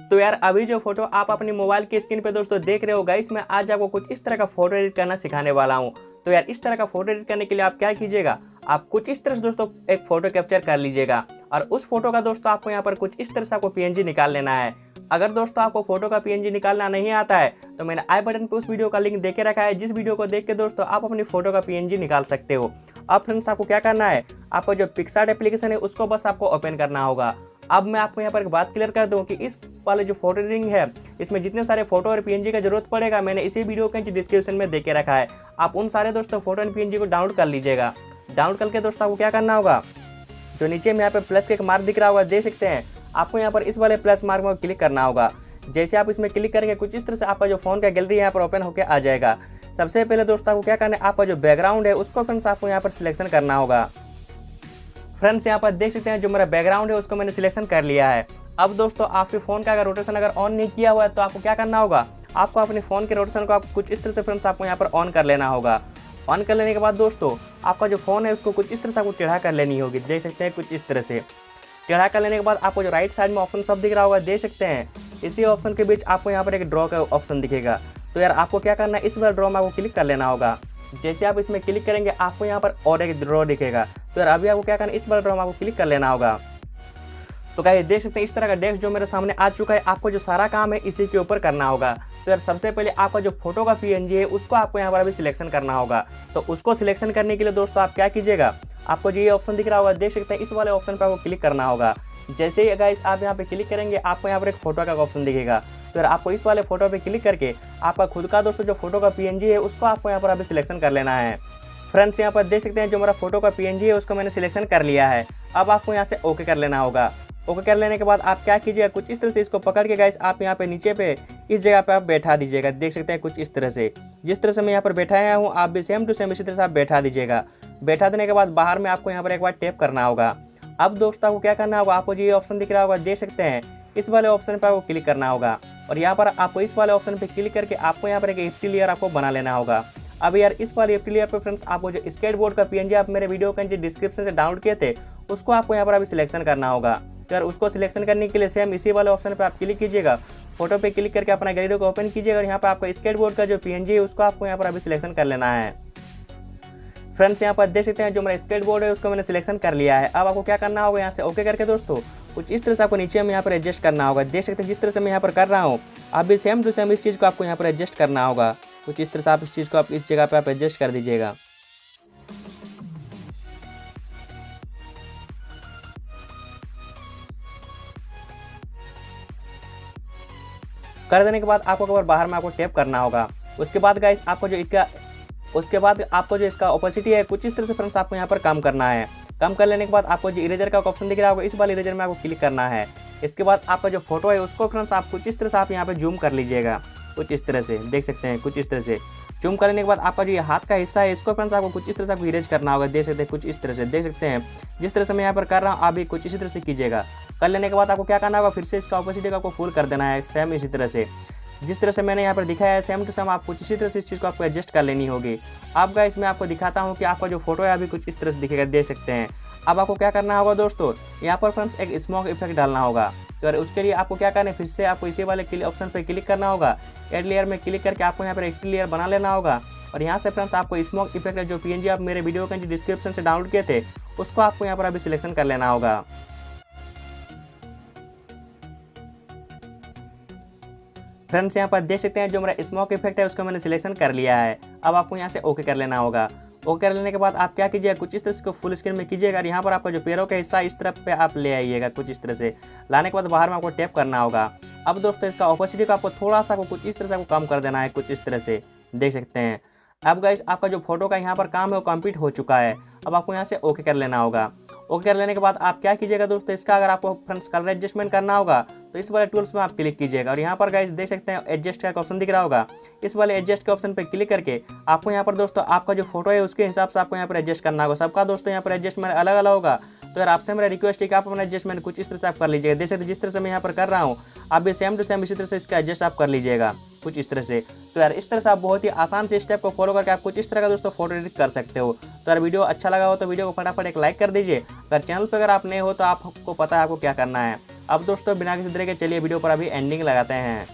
तो यार अभी जो फोटो आप अपनी मोबाइल की स्क्रीन पे दोस्तों देख रहे हो गाइस, मैं आज आपको कुछ इस तरह का फोटो एडिट करना सिखाने वाला हूँ। तो यार इस तरह का फोटो एडिट करने के लिए आप क्या कीजिएगा, आप कुछ इस तरह से दोस्तों एक फोटो कैप्चर कर लीजिएगा और उस फोटो का दोस्तों आपको यहाँ पर कुछ इस तरह से आपको पीएनजी निकाल लेना है। अगर दोस्तों आपको फोटो का पीएनजी निकालना नहीं आता है तो मैंने आई बटन पे उस वीडियो का लिंक देके रखा है, जिस वीडियो को देख के दोस्तों आप अपनी फोटो का पीएनजी निकाल सकते हो। अब फ्रेंड्स आपको क्या करना है, आपको जो पिक्सआर्ट एप्लीकेशन है उसको बस आपको ओपन करना होगा। अब मैं आपको यहाँ पर एक बात क्लियर कर दूं कि इस वाले जो फोटो एडिटिंग है इसमें जितने सारे फोटो और पीएनजी का जरूरत पड़ेगा मैंने इसी वीडियो के डिस्क्रिप्शन में देके रखा है। आप उन सारे दोस्तों फोटो एंड पीएनजी को डाउनलोड कर लीजिएगा। डाउनलोड करके दोस्तों आपको क्या करना होगा, जो नीचे में यहाँ पे प्लस के एक मार्क दिख रहा होगा देख सकते हैं, आपको यहाँ पर इस वाले प्लस मार्क में क्लिक करना होगा। जैसे आप इसमें क्लिक करेंगे कुछ इस तरह से आपका जो फोन का गैलरी यहाँ पर ओपन होकर आ जाएगा। सबसे पहले दोस्तों आपको क्या करना है, आपका जो बैकग्राउंड है उसको फ्रेंड्स आपको यहाँ पर सिलेक्शन करना होगा। फ्रेंड्स यहाँ पर देख सकते हैं जो मेरा बैकग्राउंड है उसको मैंने सिलेक्शन कर लिया है। अब दोस्तों आपके फ़ोन का अगर रोटेशन अगर ऑन नहीं किया हुआ है तो आपको क्या करना होगा, आपको अपने फ़ोन के रोटेशन को आपको कुछ इस तरह से फ्रेंड्स आपको यहाँ पर ऑन कर लेना होगा। ऑन कर लेने के बाद दोस्तों आपका जो फ़ोन है उसको कुछ इस तरह से आपको टेढ़ा कर लेनी होगी, देख सकते हैं कुछ इस तरह से। टेढ़ा कर लेने के बाद आपको जो राइट साइड में ऑप्शन सब दिख रहा होगा देख सकते हैं, इसी ऑप्शन के बीच आपको यहाँ पर एक ड्रॉ का ऑप्शन दिखेगा। तो यार आपको क्या करना है, इस वाले ड्रॉ में आपको क्लिक कर लेना होगा। जैसे आप इसमें क्लिक करेंगे आपको यहाँ पर और एक ड्रॉ दिखेगा। तो यार अभी आपको क्या करना है, इस वाले ड्रॉ में आपको क्लिक कर लेना होगा। तो गाइस देख सकते हैं इस तरह का डेस्क जो मेरे सामने आ चुका है। आपको जो सारा काम है इसी के ऊपर करना होगा। तो यार सबसे पहले आपका जो फोटो का पीएनजी है उसको आपको यहाँ पर अभी सिलेक्शन करना होगा। तो उसको सिलेक्शन करने के लिए दोस्तों आप क्या कीजिएगा, आपको जो ये ऑप्शन दिख रहा होगा देख सकते हैं, इस वाले ऑप्शन पर आपको क्लिक करना होगा। जैसे ही गाइस आप यहाँ पे क्लिक करेंगे आपको यहाँ पर एक फोटो का ऑप्शन दिखेगा। तो यार आपको इस वाले फोटो पे क्लिक करके आपका खुद का दोस्तों जो फोटो का पीएनजी है उसको आपको यहाँ पर अभी सिलेक्शन कर लेना है। फ्रेंड्स यहाँ पर देख सकते हैं जो मेरा फोटो का पीएनजी है उसको मैंने सिलेक्शन कर लिया है। अब आपको यहाँ से ओके कर लेना होगा। ओके कर लेने के बाद आप क्या कीजिएगा, कुछ इस तरह से इसको पकड़ के गाइस आप यहाँ पे नीचे पे इस जगह पे आप बैठा दीजिएगा, देख सकते हैं कुछ इस तरह से। जिस तरह से मैं यहाँ पर बैठाया हूँ आप भी सेम टू सेम इसी तरह से आप बैठा दीजिएगा। बैठा देने के बाद बाहर में आपको यहाँ पर एक बार टैप करना होगा। अब दोस्तों आपको क्या करना होगा, आपको जो ये ऑप्शन दिख रहा होगा देख सकते हैं, इस वाले ऑप्शन पर आपको क्लिक करना होगा और यहाँ पर आपको इस वाले ऑप्शन पे क्लिक करके आपको यहाँ पर एक एम्प्टी लेयर आपको बना लेना होगा। अब यार इस वाले एम्प्टी लेयर पे फ्रेंड्स आपको जो स्केटबोर्ड का पीएनजी आप मेरे वीडियो के डिस्क्रिप्शन से डाउनलोड किए थे उसको आपको यहाँ पर अभी सिलेक्शन करना होगा। तो यार उसको सिलेक्शन करने के लिए सेम इसी वाले ऑप्शन पे आप क्लिक कीजिएगा, फोटो पे क्लिक करके अपना गैलरी को ओपन कीजिएगा और यहाँ पर आपका स्केटबोर्ड का जो पीएनजी है उसको आपको यहाँ पर अभी सिलेक्शन कर लेना है। फ्रेंड्स यहाँ पर देख सकते हैं जो मेरा स्केटबोर्ड है उसको मैंने सिलेक्शन कर लिया है। अब आपको क्या करना होगा, यहाँ से ओके करके दोस्तों कुछ इस तरह से आपको नीचे में यहाँ पर एडजस्ट करना होगा। देख सकते हैं जिस तरह से मैं यहाँ पर कर रहा हूँ आप भी सेम टू सेम इस चीज़ को आपको यहाँ पर एडजस्ट करना होगा। कुछ इस तरह से आप इस चीज़ को आप इस जगह पे आप एडजस्ट कर दीजिएगा। कर देने के बाद आपको एक बार बाहर में आपको टैप करना होगा। उसके बाद गाइस आपको जो इसका ओपेसिटी है कुछ इस तरह से फ्रेंड्स आपको यहाँ पर कम करना है। कम कर लेने के बाद आपको जो इरेजर का ऑप्शन दिख रहा होगा इस वाले इरेजर में आपको क्लिक करना है। इसके बाद आपका जो फोटो है उसको फ्रेंड्स आप कुछ इस तरह से आप यहाँ पे जूम कर लीजिएगा, कुछ इस तरह से देख सकते हैं, कुछ इस तरह से जूम करने के बाद आपका जो ये हाथ का हिस्सा है इसको फ्रेंड्स आपको कुछ इस तरह से आपको इरेज करना होगा। देख सकते हैं कुछ इस तरह से, देख सकते हैं जिस तरह से मैं यहाँ पर कर रहा हूँ आप भी कुछ इसी तरह से कीजिएगा। कर लेने के बाद आपको क्या करना होगा, फिर से इसका ऑपोसिटी को आपको फुल कर देना है सेम इसी तरह से। जिस तरह से मैंने यहाँ पर दिखाया है सेम टू सेम आप कुछ इसी तरह से इस चीज़ को आपको एडजस्ट कर लेनी होगी। अब गाइस मैं आपको दिखाता हूँ कि आपका जो फोटो है अभी कुछ इस तरह से दिखेगा, देख सकते हैं। अब आपको क्या करना होगा दोस्तों, यहाँ पर फ्रेंड्स एक स्मोक इफेक्ट डालना होगा। तो उसके लिए आपको क्या करना है, फिर से आपको इसी वाले ऑप्शन पर क्लिक करना होगा। एड लेयर में क्लिक करके आपको यहाँ पर एक लेयर बना लेना होगा और यहाँ से फ्रेंड्स आपको स्मोक इफेक्ट जो पीएनजी आप मेरे वीडियो के डिस्क्रिप्शन से डाउनलोड किए थे उसको आपको यहाँ पर अभी सिलेक्शन कर लेना होगा। फ्रेंड्स यहाँ पर देख सकते हैं जो मेरा स्मोक इफेक्ट है उसको मैंने सिलेक्शन कर लिया है। अब आपको यहाँ से ओके कर लेना होगा। ओके कर लेने के बाद आप क्या कीजिएगा, कुछ इस तरह से फुल स्क्रीन में कीजिएगा और यहाँ पर आपका जो पैरों का हिस्सा इस तरफ पे आप ले आइएगा। कुछ इस तरह से लाने के बाद बाहर में आपको टैप करना होगा। अब दोस्तों इसका ऑपोसिटी को आपको थोड़ा सा कुछ इस तरह से आपको कम कर देना है, कुछ इस तरह से देख सकते हैं। अब गाइस आपका जो फोटो का यहाँ पर काम है वो कंप्लीट हो चुका है। अब आपको यहाँ से ओके कर लेना होगा। ओके कर लेने के बाद आप क्या कीजिएगा दोस्तों, इसका अगर आपको फ्रेंड्स कलर एडजस्टमेंट करना होगा तो इस वाले टूल्स में आप क्लिक कीजिएगा और यहाँ पर गाइस देख सकते हैं एडजस्ट का ऑप्शन दिख रहा होगा। इस वाले एडजस्ट के ऑप्शन पर क्लिक करके आपको यहाँ पर दोस्तों आपका जो फोटो है उसके हिसाब से आपको यहाँ पर एडजस्ट करना होगा। सबका दोस्तों यहाँ पर एडजस्टमेंट अलग अलग होगा। तो यार आपसे मेरा रिक्वेस्ट है कि आप अपना एडजस्टमेंट कुछ इस तरह से आप कर लीजिएगा। देख सकते जिस तरह से मैं यहाँ पर कर रहा हूँ आप भी सेम टू सेम इसी तरह से इसका एडजस्ट आप कर लीजिएगा, कुछ इस तरह से। तो यार इस तरह से आप बहुत ही आसान से स्टेप को फॉलो करके आप कुछ इस तरह का दोस्तों फोटो एडिट कर सकते हो। तो यार वीडियो अच्छा लगा हो तो वीडियो को फटाफट एक लाइक कर दीजिए। अगर चैनल पर अगर आप नए हो तो आपको पता है आपको क्या करना है। अब दोस्तों बिना किसी तरह के चलिए वीडियो पर अभी एंडिंग लगाते हैं।